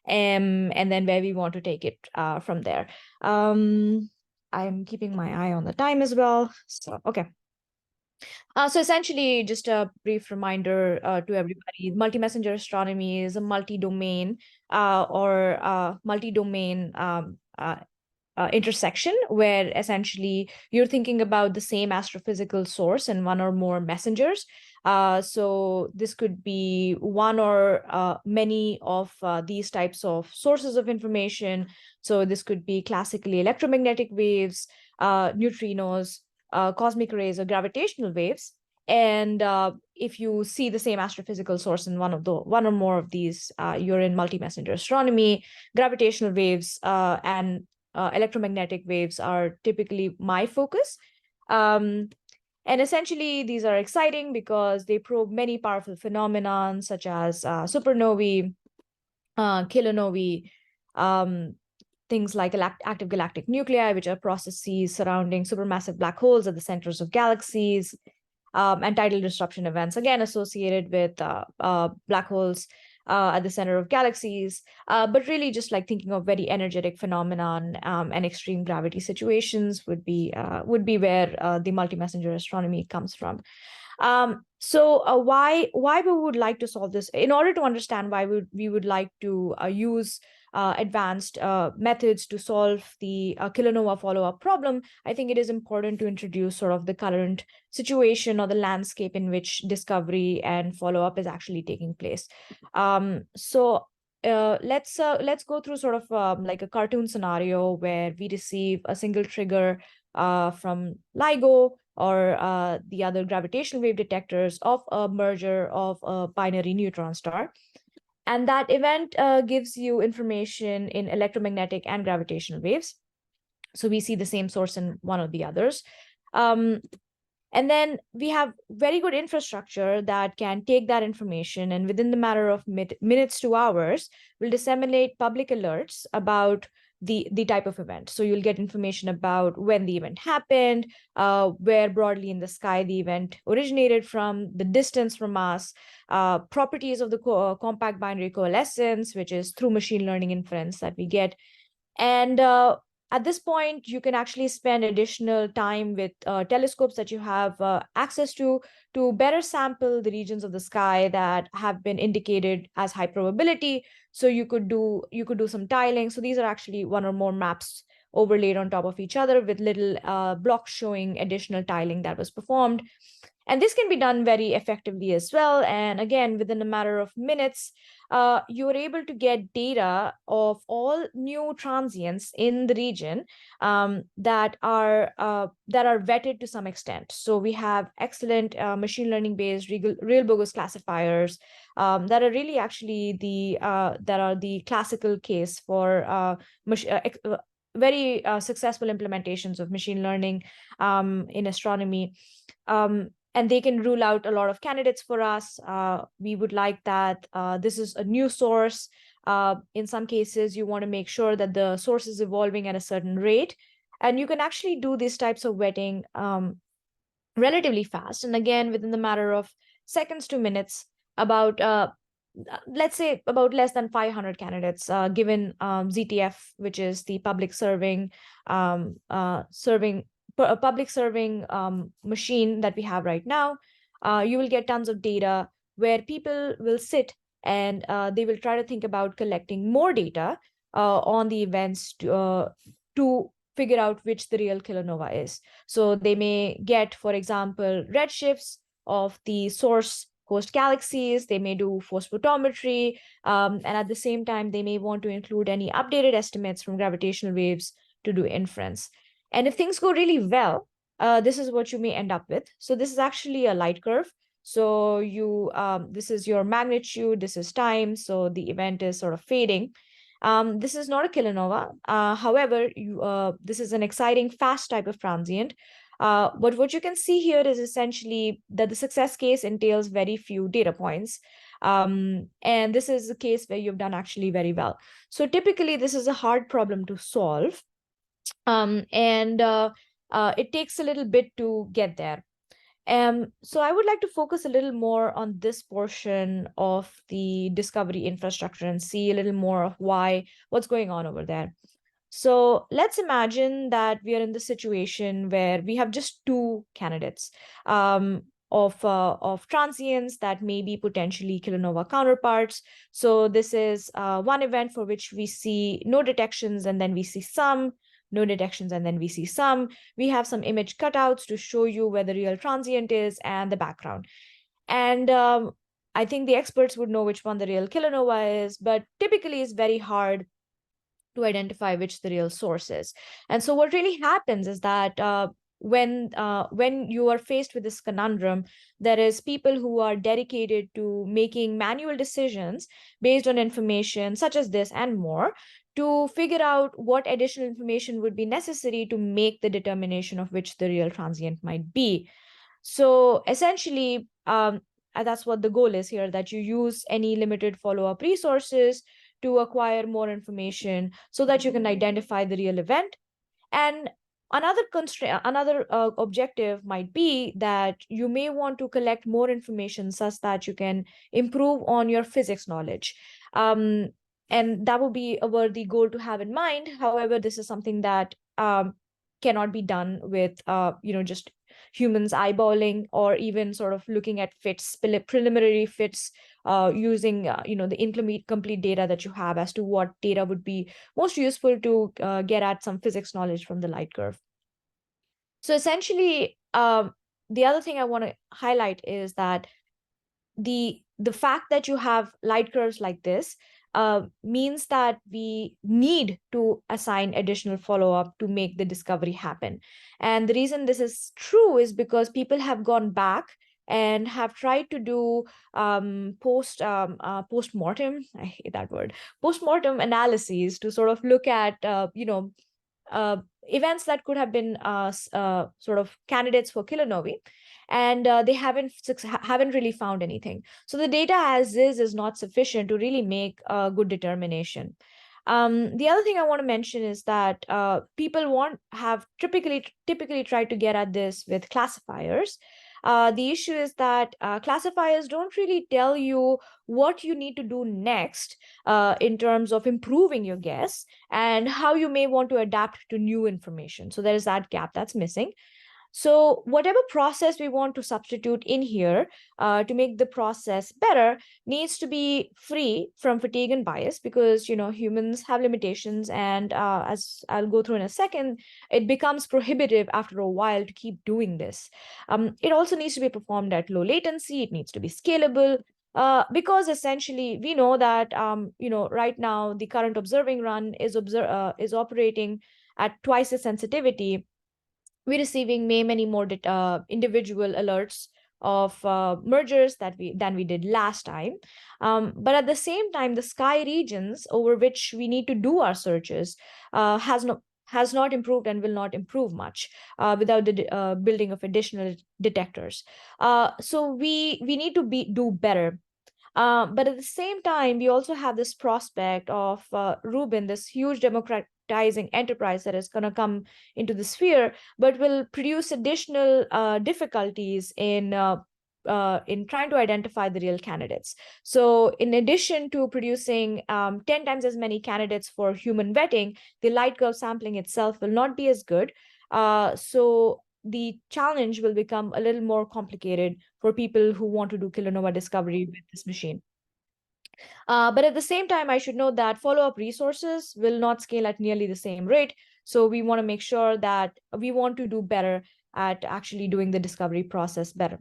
and then where we want to take it from there. I'm keeping my eye on the time as well. So okay. So essentially, just a brief reminder to everybody, multi-messenger astronomy is a multi-domain intersection where essentially you're thinking about the same astrophysical source and one or more messengers. So this could be one or many of these types of sources of information. So this could be classically electromagnetic waves, neutrinos, cosmic rays, or gravitational waves. And if you see the same astrophysical source in one or more of these, you're in multi-messenger astronomy. Gravitational waves and electromagnetic waves are typically my focus. And essentially, these are exciting because they probe many powerful phenomena such as supernovae, kilonovae, things like active galactic nuclei, which are processes surrounding supermassive black holes at the centers of galaxies, and tidal disruption events, again associated with black holes at the center of galaxies, but really just like thinking of very energetic phenomenon and extreme gravity situations would be where the multi-messenger astronomy comes from. So why we would like to solve this? In order to understand why we would like to use advanced methods to solve the kilonova follow-up problem, I think it is important to introduce sort of the current situation or the landscape in which discovery and follow-up is actually taking place. Let's go through sort of like a cartoon scenario where we receive a single trigger from LIGO or the other gravitational wave detectors of a merger of a binary neutron star. And that event gives you information in electromagnetic and gravitational waves. So we see the same source in one or the others. And then we have very good infrastructure that can take that information and within the matter of minutes to hours will disseminate public alerts about the type of event. So you'll get information about when the event happened, where broadly in the sky the event originated from, the distance from us, properties of the compact binary coalescence, which is through machine learning inference that we get. And at this point, you can actually spend additional time with telescopes that you have access to better sample the regions of the sky that have been indicated as high probability. So you could do some tiling. So these are actually one or more maps overlaid on top of each other with little blocks showing additional tiling that was performed. And this can be done very effectively as well. And again, within a matter of minutes, you are able to get data of all new transients in the region that are vetted to some extent. So we have excellent machine learning based real bogus classifiers that are really actually the classical case for very successful implementations of machine learning in astronomy. And they can rule out a lot of candidates for us. We would like that. This is a new source. In some cases, you want to make sure that the source is evolving at a certain rate. And you can actually do these types of vetting relatively fast. And again, within the matter of seconds to minutes, about let's say about less than 500 candidates given ZTF, which is the public serving machine that we have right now. You will get tons of data where people will sit and they will try to think about collecting more data on the events to figure out which the real kilonova is. So they may get, for example, redshifts of the source host galaxies. They may do force photometry, and at the same time, they may want to include any updated estimates from gravitational waves to do inference. And if things go really well, this is what you may end up with. So this is actually a light curve. So this is your magnitude, this is time. So the event is sort of fading. This is not a kilonova. However, this is an exciting, fast type of transient. But what you can see here is essentially that the success case entails very few data points. And this is a case where you've done actually very well. So typically, this is a hard problem to solve. It takes a little bit to get there. So I would like to focus a little more on this portion of the discovery infrastructure and see a little more of what's going on over there. So let's imagine that we are in the situation where we have just two candidates of transients that may be potentially kilonova counterparts. So this is one event for which we see no detections and then we see some, no detections and then we see some. We have some image cutouts to show you where the real transient is and the background. And I think the experts would know which one the real kilonova is, but typically it's very hard to identify which the real source is. And so what really happens is that when you are faced with this conundrum, there is people who are dedicated to making manual decisions based on information such as this and more to figure out what additional information would be necessary to make the determination of which the real transient might be. So essentially, that's what the goal is here, that you use any limited follow-up resources to acquire more information so that you can identify the real event. And Another constraint, another objective might be that you may want to collect more information such that you can improve on your physics knowledge. And that would be a worthy goal to have in mind. However, this is something that cannot be done with just humans eyeballing, or even sort of looking at fits, preliminary fits, using the incomplete data that you have as to what data would be most useful to get at some physics knowledge from the light curve. So essentially, the other thing I want to highlight is that the fact that you have light curves like this means that we need to assign additional follow-up to make the discovery happen. And the reason this is true is because people have gone back and have tried to do post-mortem, I hate that word, post-mortem analyses to sort of look at events that could have been sort of candidates for kilonovae, and they haven't really found anything. So the data as is not sufficient to really make a good determination. The other thing I want to mention is that people have typically tried to get at this with classifiers. The issue is that classifiers don't really tell you what you need to do next in terms of improving your guess and how you may want to adapt to new information. So there is that gap that's missing. So whatever process we want to substitute in here to make the process better needs to be free from fatigue and bias, because humans have limitations, and as I'll go through in a second, it becomes prohibitive after a while to keep doing this. It also needs to be performed at low latency. It needs to be scalable. Because essentially we know that right now the current observing run is operating at twice the sensitivity. We're receiving many more individual alerts of mergers than we did last time. But at the same time, the sky regions over which we need to do our searches has not improved and will not improve much without the building of additional detectors. So we need to do better. But at the same time, we also have this prospect of Rubin, this huge democratizing enterprise that is going to come into the sphere, but will produce additional difficulties in trying to identify the real candidates. So in addition to producing 10 times as many candidates for human vetting, the light curve sampling itself will not be as good. So the challenge will become a little more complicated for people who want to do kilonova discovery with this machine. But at the same time, I should note that follow-up resources will not scale at nearly the same rate. So we want to make sure that we want to do better at actually doing the discovery process better.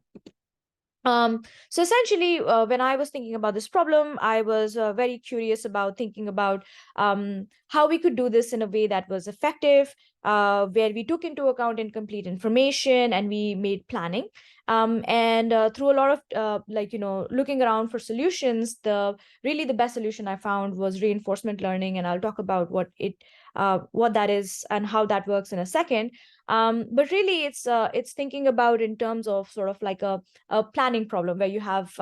So essentially, when I was thinking about this problem, I was very curious about thinking about how we could do this in a way that was effective, where we took into account incomplete information and we made planning. And through a lot of looking around for solutions, the best solution I found was reinforcement learning, and I'll talk about what that is and how that works in a second. But really, it's thinking about in terms of sort of like a planning problem, where you have,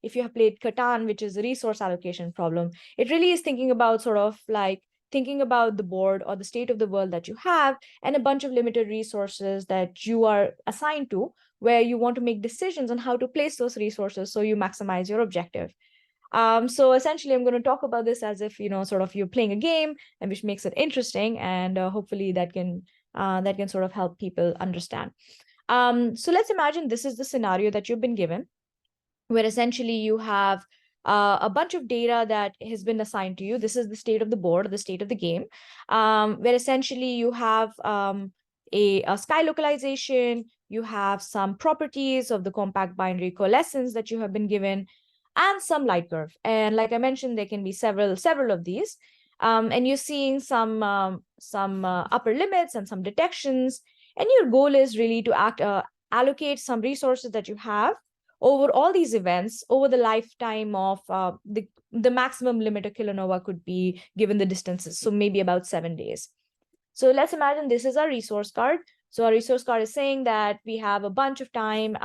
if you have played Catan, which is a resource allocation problem, it really is thinking about sort of like thinking about the board or the state of the world that you have and a bunch of limited resources that you are assigned to, where you want to make decisions on how to place those resources so you maximize your objective. So essentially, I'm going to talk about this as if, sort of you're playing a game, and which makes it interesting, and hopefully that can sort of help people understand. So let's imagine this is the scenario that you've been given, where essentially you have a bunch of data that has been assigned to you. This is the state of the board, or the state of the game, where essentially you have a sky localization, you have some properties of the compact binary coalescence that you have been given, and some light curve. And like I mentioned, there can be several of these. And you're seeing some upper limits and some detections. And your goal is really to allocate some resources that you have over all these events over the lifetime of the maximum limit of kilonova could be given the distances. So maybe about 7 days. So let's imagine this is our resource card. So our resource card is saying that we have a bunch of time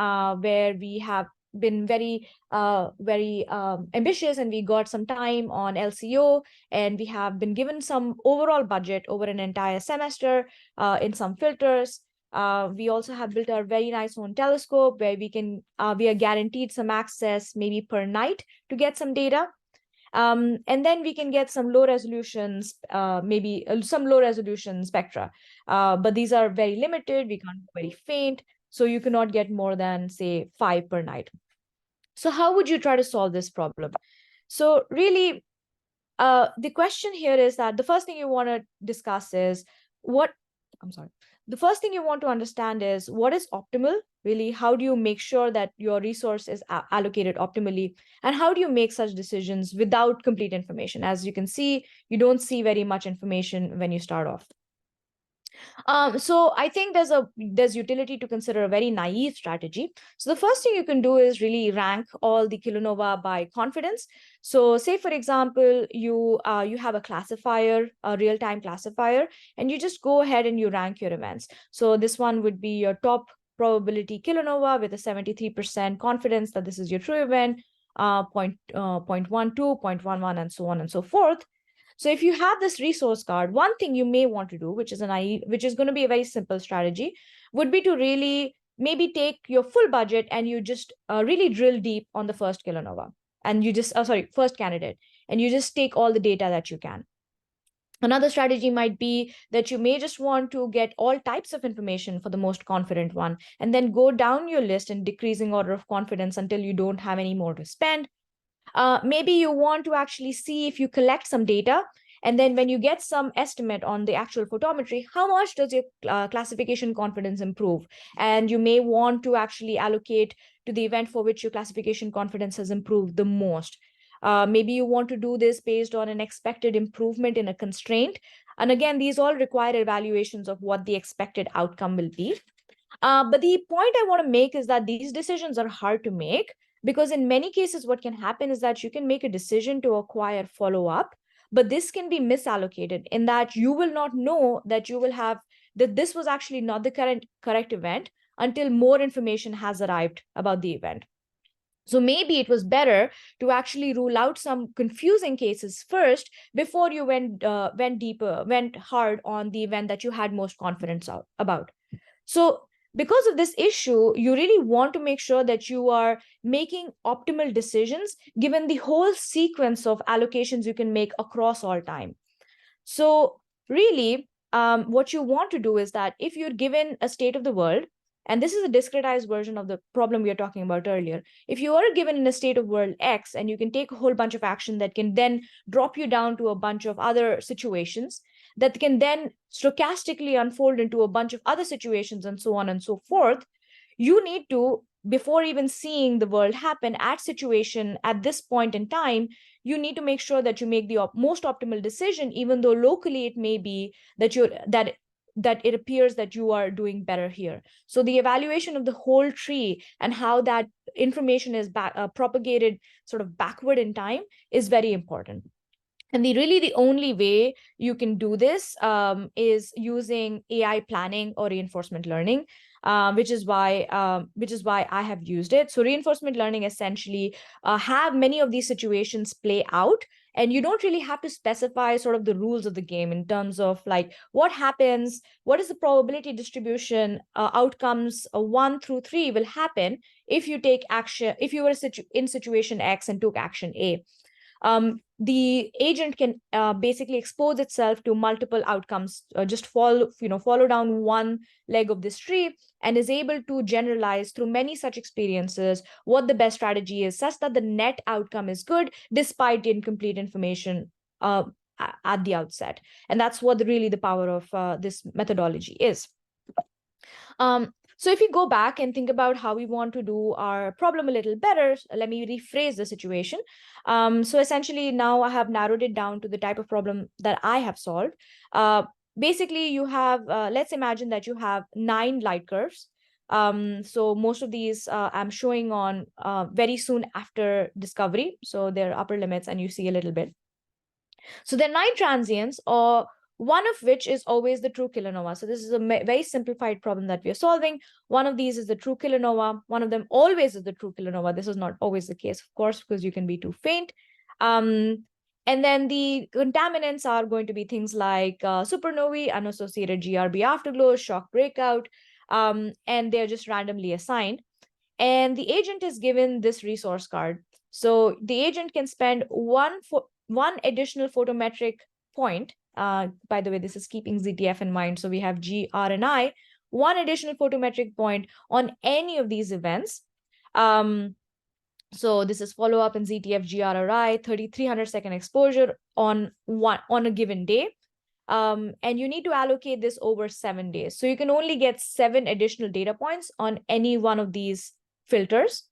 where we have been very ambitious, and we got some time on LCO, and we have been given some overall budget over an entire semester in some filters. We also have built our very nice own telescope where we are guaranteed some access maybe per night to get some data. And then we can get some low resolutions, maybe some low resolution spectra. But these are very limited. We can't go very faint. So you cannot get more than, say, 5 per night. So how would you try to solve this problem? So really, the question here is that the first thing you want to discuss is the first thing you want to understand is what is optimal, really. How do you make sure that your resource is allocated optimally? And how do you make such decisions without complete information? As you can see, you don't see very much information when you start off. So I think there's utility to consider a very naive strategy. So the first thing you can do is really rank all the kilonova by confidence. So say, for example, you have a classifier, a real-time classifier, and you just go ahead and you rank your events. So this one would be your top probability kilonova with a 73% confidence that this is your true event, 0.12, 0.11, and so on and so forth. So if you have this resource card, one thing you may want to do, which is going to be a very simple strategy, would be to really maybe take your full budget and you just really drill deep on the first kilonova, and you just, first candidate, and you just take all the data that you can. Another strategy might be that you may just want to get all types of information for the most confident one, and then go down your list in decreasing order of confidence until you don't have any more to spend. Maybe you want to actually see if you collect some data, and then when you get some estimate on the actual photometry, how much does your classification confidence improve? And you may want to actually allocate to the event for which your classification confidence has improved the most. Maybe you want to do this based on an expected improvement in a constraint. And again, these all require evaluations of what the expected outcome will be. But the point I want to make is that these decisions are hard to make, because in many cases, what can happen is that you can make a decision to acquire follow-up, but this can be misallocated in that you will not know that that this was actually not the correct event until more information has arrived about the event. So maybe it was better to actually rule out some confusing cases first before you went hard on the event that you had most confidence about. So because of this issue, you really want to make sure that you are making optimal decisions given the whole sequence of allocations you can make across all time. So really, what you want to do is that if you're given a state of the world, and this is a discretized version of the problem we were talking about earlier, if you are given in a state of world X and you can take a whole bunch of action that can then drop you down to a bunch of other situations, that can then stochastically unfold into a bunch of other situations and so on and so forth, you need to, before even seeing the world happen at this point in time, you need to make sure that you make the most optimal decision, even though locally it may be that it appears that you are doing better here. So the evaluation of the whole tree and how that information is propagated sort of backward in time is very important. And the only way you can do this is using AI planning or reinforcement learning, which is why I have used it. So reinforcement learning essentially have many of these situations play out, and you don't really have to specify sort of the rules of the game in terms of like what happens, what is the probability distribution, outcomes 1 through 3 will happen if you take action, if you were in situation X and took action A. The agent can basically expose itself to multiple outcomes, just follow down one leg of this tree, and is able to generalize through many such experiences what the best strategy is, such that the net outcome is good despite incomplete information at the outset. And that's what really the power of this methodology is. So if you go back and think about how we want to do our problem a little better, let me rephrase the situation. So essentially now I have narrowed it down to the type of problem that I have solved. Basically you have, let's imagine that you have 9 light curves. So most of these I'm showing on very soon after discovery. So they're upper limits and you see a little bit. So there are 9 transients, or one of which is always the true kilonova. So this is a very simplified problem that we are solving. One of these is the true kilonova. One of them always is the true kilonova. This is not always the case, of course, because you can be too faint. And then the contaminants are going to be things like supernovae, unassociated GRB afterglow, shock breakout, and they're just randomly assigned. And the agent is given this resource card. So the agent can spend one additional photometric point. By the way, this is keeping ZTF in mind. So we have G, R, and I, one additional photometric point on any of these events. So this is follow-up in ZTF, GR, or I, 300 second exposure on a given day. And you need to allocate this over 7 days. So you can only get 7 additional data points on any one of these filters.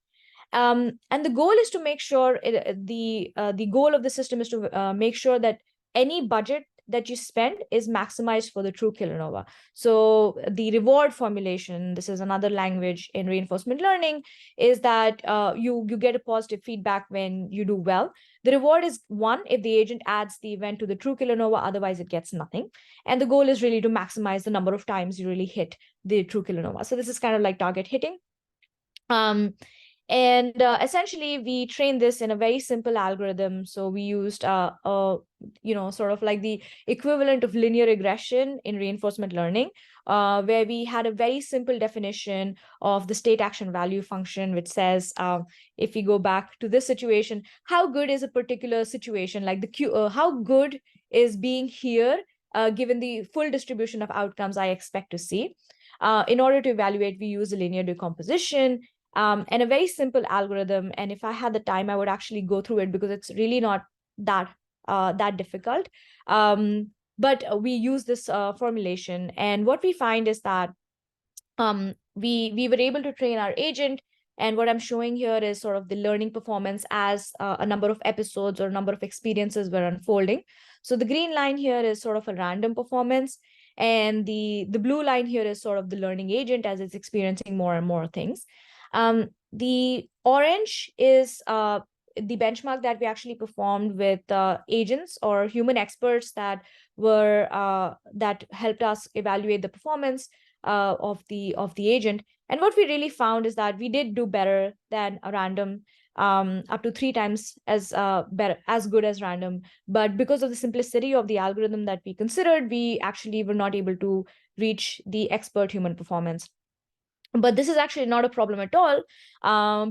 And the goal is to make sure, the goal of the system is to make sure that any budget that you spend is maximized for the true kilonova. So the reward formulation, this is another language in reinforcement learning, is that you get a positive feedback when you do well. The reward is 1 if the agent adds the event to the true kilonova, otherwise it gets nothing. And the goal is really to maximize the number of times you really hit the true kilonova. So this is kind of like target hitting. And essentially, we trained this in a very simple algorithm. So we used, sort of like the equivalent of linear regression in reinforcement learning, where we had a very simple definition of the state action value function, which says, if we go back to this situation, how good is a particular situation, like how good is being here, given the full distribution of outcomes I expect to see. In order to evaluate, we use a linear decomposition. And a very simple algorithm. And if I had the time, I would actually go through it because it's really not that difficult. But we use this formulation. And what we find is that we were able to train our agent. And what I'm showing here is sort of the learning performance as a number of episodes or a number of experiences were unfolding. So the green line here is sort of a random performance. And the blue line here is sort of the learning agent as it's experiencing more and more things. The orange is the benchmark that we actually performed with agents or human experts that helped us evaluate the performance of the agent. And what we really found is that we did do better than a random, up to 3 times as good as random. But because of the simplicity of the algorithm that we considered, we actually were not able to reach the expert human performance. But this is actually not a problem at all,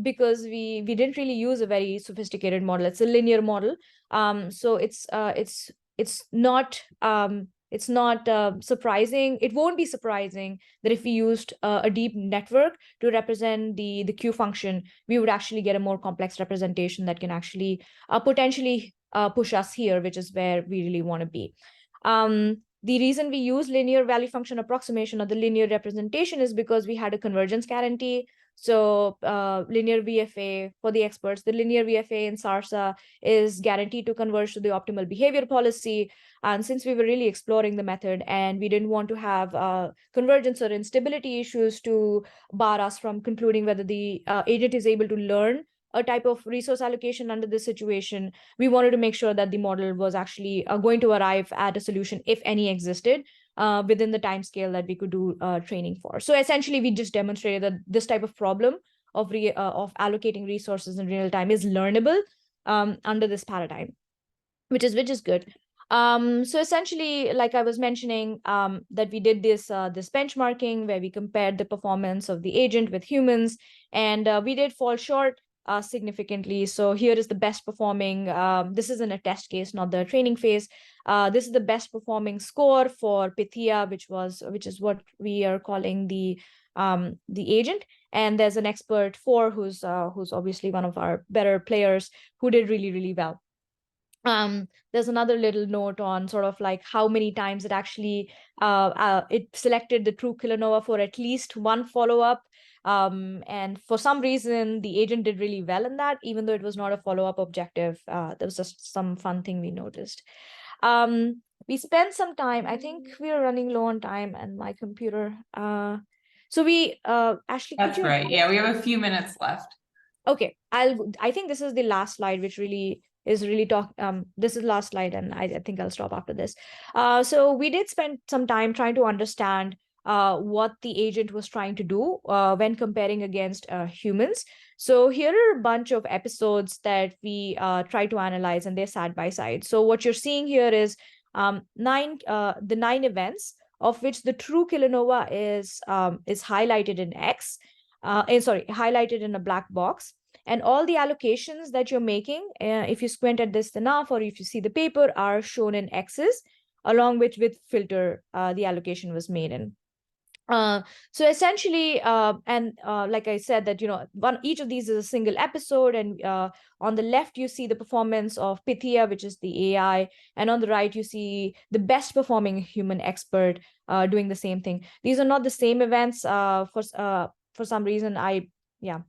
because we didn't really use a very sophisticated model. It's a linear model, so it's not surprising. It won't be surprising that if we used a deep network to represent the Q function, we would actually get a more complex representation that can actually potentially push us here, which is where we really want to be. The reason we use linear value function approximation or the linear representation is because we had a convergence guarantee. So linear VFA for the experts, the linear VFA in SARSA is guaranteed to converge to the optimal behavior policy. And since we were really exploring the method and we didn't want to have convergence or instability issues to bar us from concluding whether the agent is able to learn a type of resource allocation under this situation, we wanted to make sure that the model was actually going to arrive at a solution, if any existed, within the time scale that we could do training for. So essentially, we just demonstrated that this type of problem of allocating resources in real time is learnable under this paradigm, which is good. So essentially, like I was mentioning, that we did this benchmarking where we compared the performance of the agent with humans, and we did fall short significantly. So here is the best performing, this is in a test case, not the training phase. This is the best performing score for Pythia, which is what we are calling the agent. And there's an expert 4 who's obviously one of our better players who did really, really well. There's another little note on sort of like how many times it actually it selected the true kilonova for at least one follow-up. And for some reason, the agent did really well in that, even though it was not a follow-up objective. There was just some fun thing we noticed. We spent some time, I think we are running low on time and my computer. So we, Ashley, that's right. Yeah, we have a few minutes left. Okay, I think this is the last slide, which really is really this is last slide, and I think I'll stop after this. So we did spend some time trying to understand what the agent was trying to do when comparing against humans. So here are a bunch of episodes that we try to analyze, and they're side by side. So what you're seeing here is the 9 events, of which the true kilonova is highlighted in X, highlighted in a black box. And all the allocations that you're making, if you squint at this enough, or if you see the paper, are shown in X's, along with filter the allocation was made in. So essentially, like I said, that each of these is a single episode, and on the left you see the performance of Pythia, which is the AI, and on the right you see the best performing human expert doing the same thing. These are not the same events. For some reason,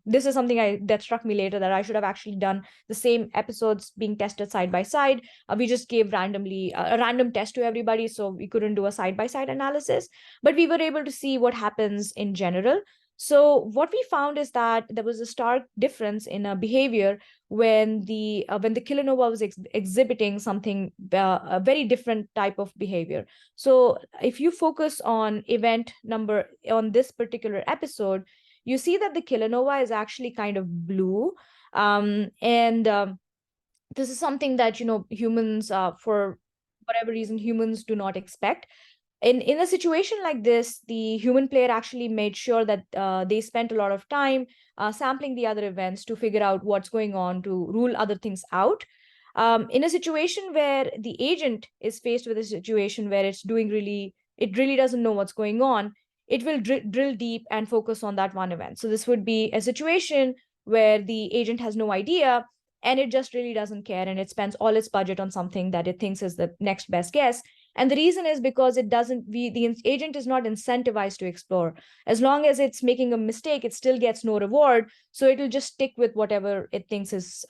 this is something that struck me later, that I should have actually done the same episodes being tested side by side. We just gave randomly a random test to everybody, so we couldn't do a side by side analysis, but we were able to see what happens in general. So what we found is that there was a stark difference in a behavior when the kilonova was exhibiting something, a very different type of behavior. So if you focus on event number on this particular episode, you see that the kilonova is actually kind of blue. This is something that, humans, for whatever reason, humans do not expect. In a situation like this, the human player actually made sure that they spent a lot of time sampling the other events to figure out what's going on, to rule other things out. In a situation where the agent is faced with a situation where it really doesn't know what's going on, it will drill deep and focus on that one event. So this would be a situation where the agent has no idea, and it just really doesn't care, and it spends all its budget on something that it thinks is the next best guess. And the reason is because the agent is not incentivized to explore. As long as it's making a mistake, it still gets no reward. So it'll just stick with whatever it thinks is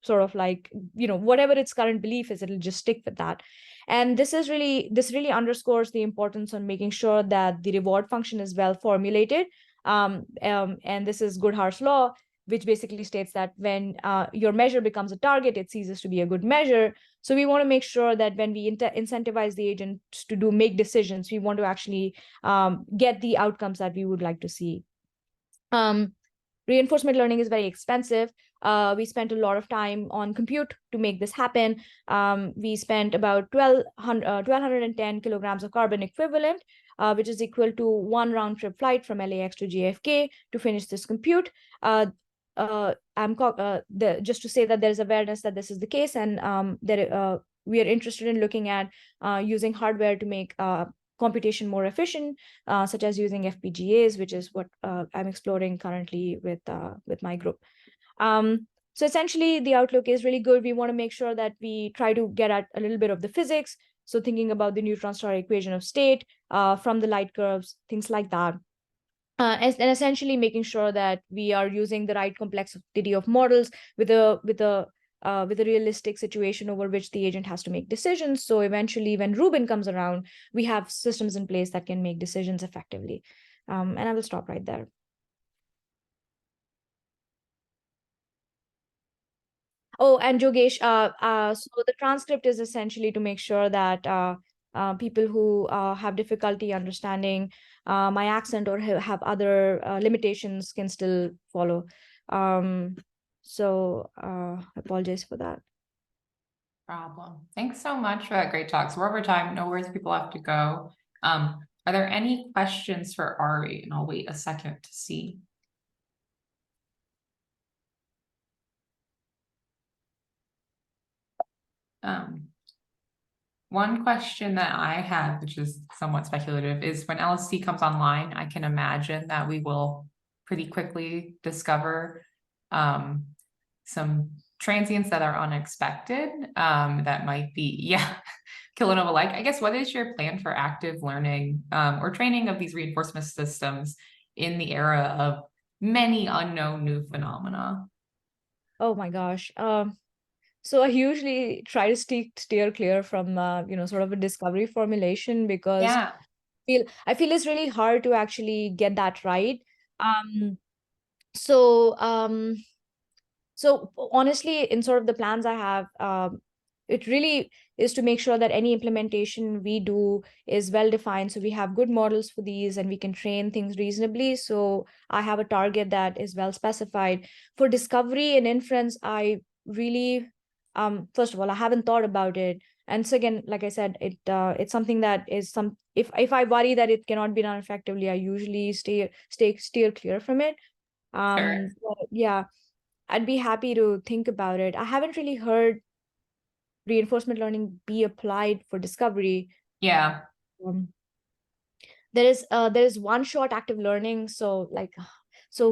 sort of like, whatever its current belief is, it'll just stick with that. And this really underscores the importance on making sure that the reward function is well formulated. And this is Goodhart's law, which basically states that when your measure becomes a target, it ceases to be a good measure. So we want to make sure that when we incentivize the agent to make decisions, we want to actually get the outcomes that we would like to see. Reinforcement learning is very expensive. We spent a lot of time on compute to make this happen. We spent about 1,210 kilograms of carbon equivalent, which is equal to 1 round trip flight from LAX to JFK to finish this compute. Just to say that there's awareness that this is the case, and we are interested in looking at using hardware to make computation more efficient, such as using FPGAs, which is what I'm exploring currently with my group. So essentially, the outlook is really good. We want to make sure that we try to get at a little bit of the physics. So thinking about the neutron star equation of state from the light curves, things like that. And essentially making sure that we are using the right complexity of models with a realistic situation over which the agent has to make decisions. So eventually, when Rubin comes around, we have systems in place that can make decisions effectively. And I will stop right there. Oh, and Jogesh, so the transcript is essentially to make sure that people who have difficulty understanding my accent or have other limitations can still follow. So I apologize for that. Problem. Thanks so much for that great talk. So we're over time. No worries, people have to go. Are there any questions for Ari? And I'll wait a second to see. One question that I have, which is somewhat speculative, is when LST comes online, I can imagine that we will pretty quickly discover some transients that are unexpected, that might be, kilonova-like. I guess, what is your plan for active learning or training of these reinforcement systems in the era of many unknown new phenomena? Oh my gosh. So I usually try to steer clear from sort of a discovery formulation, because I feel it's really hard to actually get that right. So So honestly, in sort of the plans I have, it really is to make sure that any implementation we do is well defined. So we have good models for these and we can train things reasonably. So I have a target that is well specified. For discovery and inference, I really, first of all, I haven't thought about it. And so again, like I said, it's something that is if I worry that it cannot be done effectively, I usually steer clear from it. Sure. But yeah, I'd be happy to think about it. I haven't really heard reinforcement learning be applied for discovery. Yeah. There is one-shot active learning. So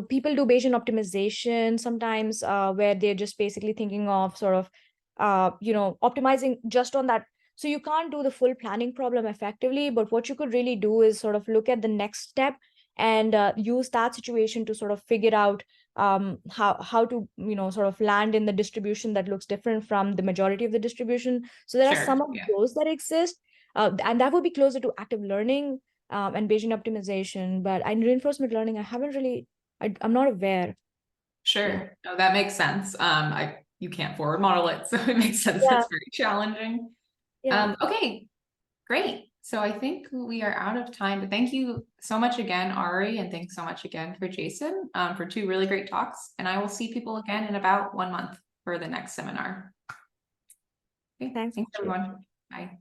people do Bayesian optimization sometimes, where they're just basically thinking of sort of optimizing just on that. So you can't do the full planning problem effectively, but what you could really do is sort of look at the next step and use that situation to sort of figure out how to sort of land in the distribution that looks different from the majority of the distribution. So there are Sure, some of yeah. those that exist, and that would be closer to active learning and Bayesian optimization. But in reinforcement learning, I'm not aware. Sure. Yeah. No, that makes sense. You can't forward model it, so it makes sense. Yeah. That's very challenging. Yeah. Okay, great. So I think we are out of time, but thank you so much again, Ari, and thanks so much again for Jason, for 2 really great talks. And I will see people again in about 1 month for the next seminar. Okay, Thanks. everyone. Bye.